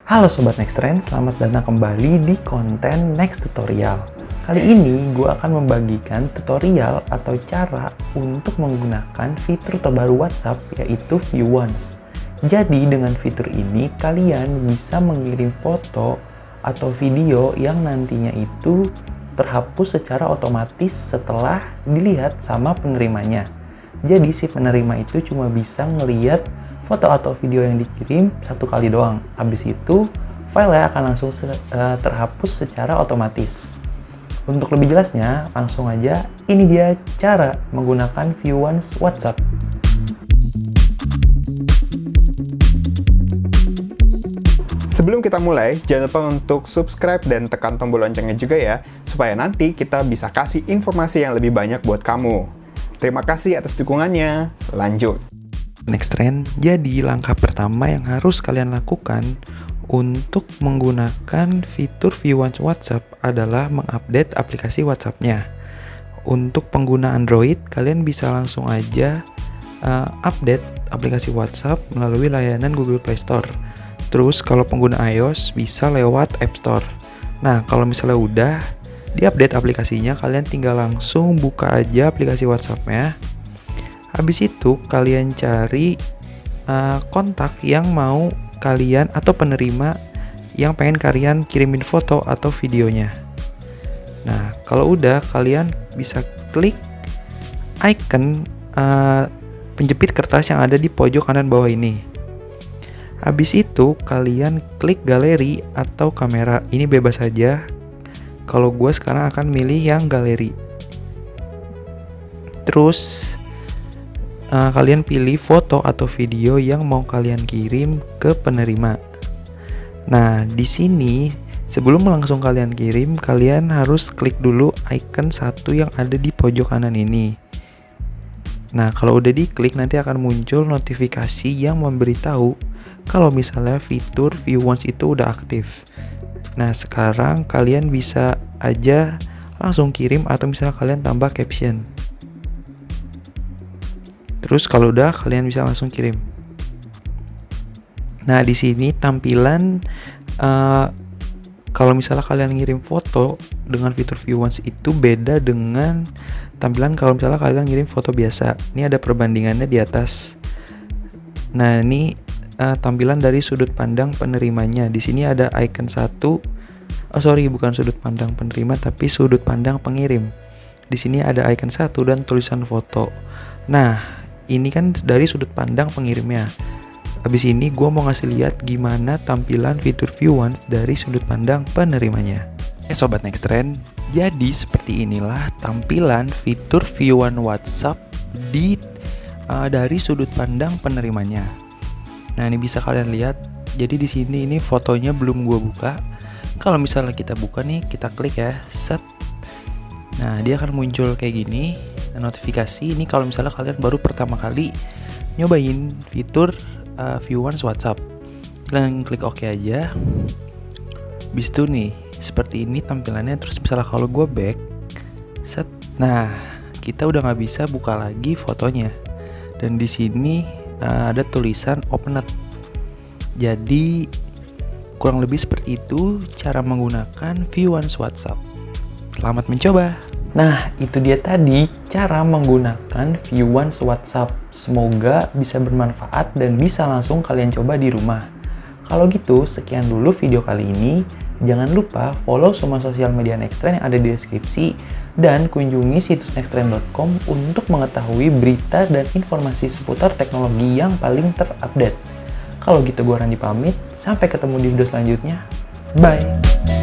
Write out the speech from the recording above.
Halo Sobat Nextrend, selamat datang kembali di konten Next Tutorial. Kali ini gue akan membagikan tutorial atau cara untuk menggunakan fitur terbaru WhatsApp, yaitu View Once. Jadi dengan fitur ini kalian bisa mengirim foto atau video yang nantinya itu terhapus secara otomatis setelah dilihat sama penerimanya. Jadi si penerima itu cuma bisa ngelihat foto atau video yang dikirim satu kali doang. Habis itu filenya akan langsung terhapus secara otomatis. Untuk lebih jelasnya, langsung aja ini dia cara menggunakan View Once WhatsApp. Sebelum kita mulai, jangan lupa untuk subscribe dan tekan tombol loncengnya juga ya, supaya nanti kita bisa kasih informasi yang lebih banyak buat kamu. Terima kasih atas dukungannya. Lanjut. Nextrend, jadi langkah pertama yang harus kalian lakukan untuk menggunakan fitur View Once WhatsApp adalah mengupdate aplikasi WhatsApp-nya. Untuk pengguna Android, kalian bisa langsung aja update aplikasi WhatsApp melalui layanan Google Play Store. Terus kalau pengguna iOS bisa lewat App Store. Nah, kalau misalnya udah diupdate aplikasinya, kalian tinggal langsung buka aja aplikasi WhatsApp-nya. Habis itu kalian cari kontak yang mau kalian atau penerima yang pengen kalian kirimin foto atau videonya. Nah, kalau udah kalian bisa klik icon penjepit kertas yang ada di pojok kanan bawah ini. Habis itu kalian klik galeri atau kamera. Ini bebas aja. Kalau gue sekarang akan milih yang galeri. Terus kalian pilih foto atau video yang mau kalian kirim ke penerima. Nah, di sini sebelum langsung kalian kirim, kalian harus klik dulu icon satu yang ada di pojok kanan ini. Nah, kalau udah diklik nanti akan muncul notifikasi yang memberitahu kalau misalnya fitur View Once itu udah aktif. Nah, sekarang kalian bisa aja langsung kirim atau misalnya kalian tambah caption. Terus kalau udah kalian bisa langsung kirim. Nah, di sini tampilan kalau misalnya kalian ngirim foto dengan fitur View Once itu beda dengan tampilan kalau misalnya kalian ngirim foto biasa. Ini ada perbandingannya di atas. Nah, ini tampilan dari sudut pandang penerimanya. Di sini ada icon satu. Bukan sudut pandang penerima tapi sudut pandang pengirim. Di sini ada icon satu dan tulisan foto. Nah, ini kan dari sudut pandang pengirimnya. Habis ini gue mau ngasih lihat gimana tampilan fitur View Once dari sudut pandang penerimanya. Sobat Nextrend, jadi seperti inilah tampilan fitur View Once WhatsApp dari sudut pandang penerimanya. Nah, ini bisa kalian lihat. Jadi di sini ini fotonya belum gue buka. Kalau misalnya kita buka nih, kita klik ya, set. Nah, dia akan muncul kayak gini. Notifikasi ini kalau misalnya kalian baru pertama kali nyobain fitur View Once WhatsApp. Kalian klik OK aja. Bis itu nih seperti ini tampilannya. Terus misalnya kalau gue back set, nah kita udah nggak bisa buka lagi fotonya. Dan di sini ada tulisan open up. Jadi kurang lebih seperti itu cara menggunakan View Once WhatsApp. Selamat mencoba. Nah, itu dia tadi cara menggunakan View Once WhatsApp. Semoga bisa bermanfaat dan bisa langsung kalian coba di rumah. Kalau gitu, sekian dulu video kali ini. Jangan lupa follow semua sosial media Nextrend yang ada di deskripsi dan kunjungi situs nextrend.com untuk mengetahui berita dan informasi seputar teknologi yang paling terupdate. Kalau gitu, gue Randi pamit. Sampai ketemu di video selanjutnya. Bye!